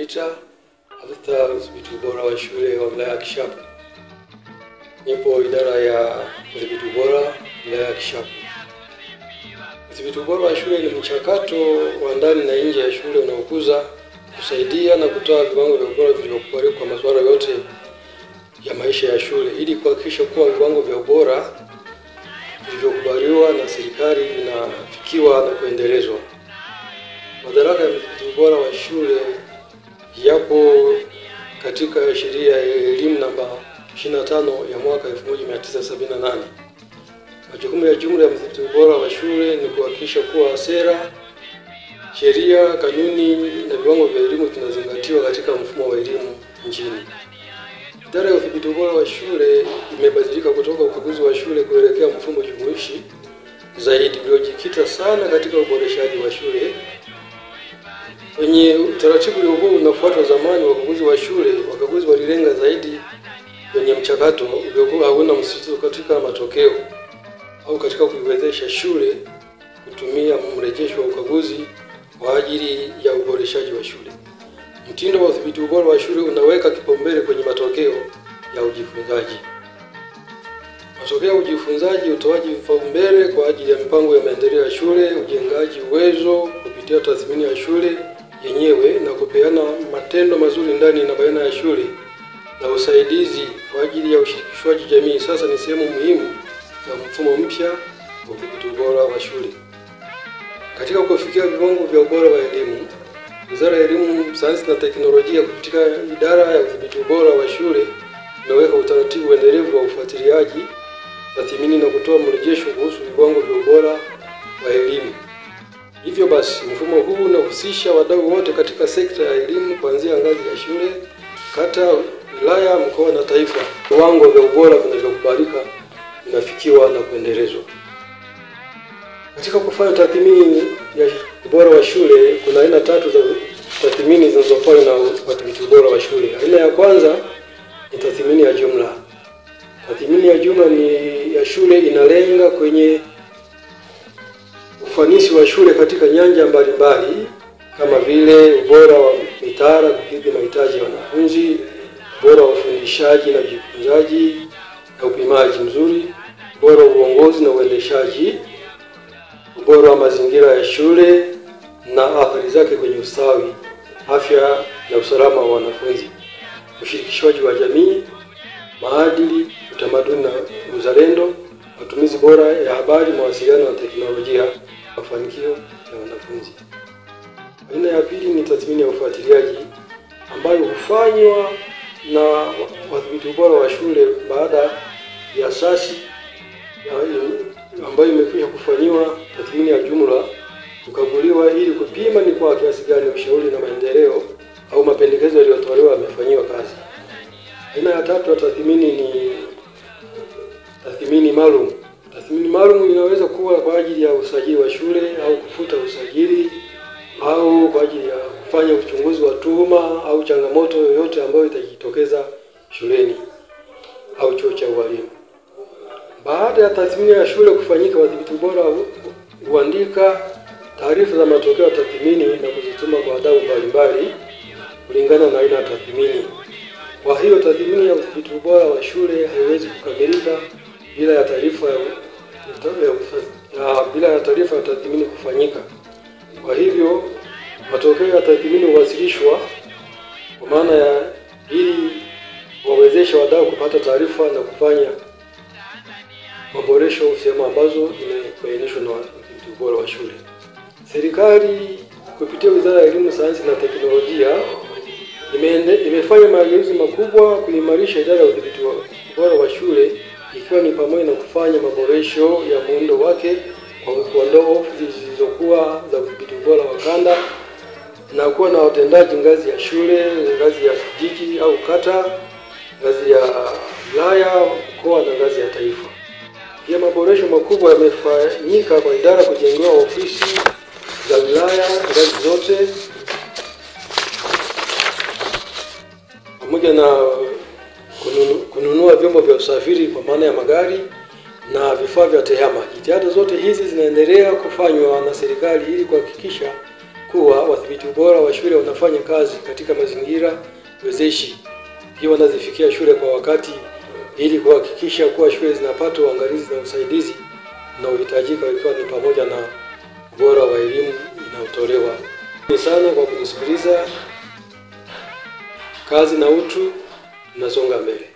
Peter, afisa udhibiti ubora wa shule wa wilaya ya Kishapu. Nipo idara ya udhibiti ubora wilaya ya Kishapu. Udhibiti ubora wa shule ni mchakato wa ndani na nje ya shule unaokuza, kusaidia na kutoa viwango vya ubora vilivyokubalika kwa masuala yote ya maisha ya shule ili kuhakikisha kuwa viwango vya ubora vilivyokubaliwa na serikali vinafikiwa na kuendelezwa. Madaraka ya udhibiti ubora wa shule yapo katika sheria ya elimu namba 25 ya mwaka 1978. Majukumu ya jumla ya udhibiti ubora wa shule ni kuhakikisha kuwa sera, sheria, kanuni na viwango vya elimu vinazingatiwa katika mfumo wa elimu nchini. Idara ya udhibiti ubora wa shule imebadilika kutoka ukaguzi wa shule kuelekea mfumo jumuishi zaidi uliojikita sana katika uboreshaji wa shule. Kwenye utaratibu uliokuwa unafuatwa zamani wa ukaguzi wa shule, wakaguzi walilenga zaidi kwenye mchakato uliokuwa hauna msisitizo katika matokeo au katika kuiwezesha shule kutumia mrejesho wa ukaguzi kwa ajili ya uboreshaji wa shule. Mtindo wa udhibiti ubora wa shule unaweka kipaumbele kwenye matokeo ya ujifunzaji. Matokeo ya ujifunzaji, utoaji vipaumbele kwa ajili ya mipango ya maendeleo ya shule, ujengaji uwezo kupitia tathmini ya shule yenyewe na kupeana matendo mazuri ndani na baina ya shule, na usaidizi kwa ajili ya ushirikishwaji jamii sasa ni sehemu muhimu ya mfumo mpya wa udhibiti ubora wa shule. Katika kufikia viwango vya ubora wa elimu, Wizara ya Elimu, Sayansi na Teknolojia kupitia idara ya udhibiti ubora wa shule inaweka utaratibu endelevu wa ufuatiliaji, tathmini na kutoa mrejesho kuhusu viwango vya ubora wa elimu. Hivyo basi, mfumo huu unahusisha wadau wote katika sekta ya elimu kuanzia ngazi ya shule, kata, wilaya, mkoa na taifa. Viwango vya ubora vinavyokubalika vinafikiwa na kuendelezwa. Katika kufanya tathmini ya ubora wa shule, kuna aina tatu za tathmini zinazofanywa na wadhibiti ubora wa shule. Aina ya kwanza ni tathmini ya jumla. Tathmini ya jumla ni ya shule, inalenga kwenye ufanisi wa shule katika nyanja mbalimbali kama vile ubora wa mitaala kukidhi mahitaji ya wanafunzi, ubora wa ufundishaji na ujifunzaji na upimaji mzuri, ubora wa uongozi na uendeshaji, ubora wa mazingira ya shule na athari zake kwenye ustawi, afya na usalama wa wanafunzi, ushirikishwaji wa jamii, maadili, utamaduni na uzalendo, matumizi bora ya habari, mawasiliano na teknolojia, mafanikio ya wanafunzi. Aina ya pili ni tathmini ya ufuatiliaji ambayo hufanywa na wadhibiti ubora wa shule baada ya asasi ambayo imekwisha kufanyiwa tathmini ya jumla kukaguliwa ili kupima ni kwa kiasi gani ushauri na maendeleo au mapendekezo yaliyotolewa yamefanyiwa kazi. Aina ya tatu ya tathmini ni tathmini maalum. Tathmini maalum inaweza kuwa kwa ajili ya usajili wa shule au kufuta usajili au kwa ajili ya kufanya uchunguzi wa tuhuma au changamoto yoyote ambayo itajitokeza shuleni au chuo cha ualimu. Baada ya tathmini ya shule kufanyika, wadhibiti ubora huandika taarifa za matokeo ya tathmini na kuzituma kwa wadau mbalimbali kulingana na aina ya tathmini. Kwa hiyo tathmini ya udhibiti ubora wa shule haiwezi kukamilika bila ya taarifa ya tathmini kufanyika. Kwa hivyo matokeo ya tathmini huwasilishwa kwa maana ya ili wawezesha wadau kupata taarifa na kufanya maboresho sehemu ambazo zimebainishwa na wadhibiti ubora wa shule. Serikali kupitia Wizara ya Elimu, Sayansi na Teknolojia imefanya mageuzi makubwa kuimarisha idara ya udhibiti ubora wa shule, ikiwa ni pamoja na kufanya maboresho ya muundo wake kwa kuondoa ofisi zilizokuwa za udhibiti ubora wa kanda na kuwa na watendaji ngazi ya shule, ngazi ya kijiji au kata, ngazi ya wilaya, mkoa na ngazi ya taifa. Pia maboresho makubwa yamefanyika kwa idara kujengewa ofisi za wilaya ngazi zote pamoja na kununua vyombo vya usafiri kwa maana ya magari na vifaa vya tehama. Jitihada zote hizi zinaendelea kufanywa na serikali ili kuhakikisha kuwa wadhibiti ubora wa shule wanafanya kazi katika mazingira wezeshi, pia wanazifikia shule kwa wakati ili kuhakikisha kuwa shule zinapata uangalizi na usaidizi unaohitajika, ikiwa ni pamoja na ubora wa elimu inayotolewa. Ni sana kwa kunisikiliza. Kazi na utu, tunasonga mbele.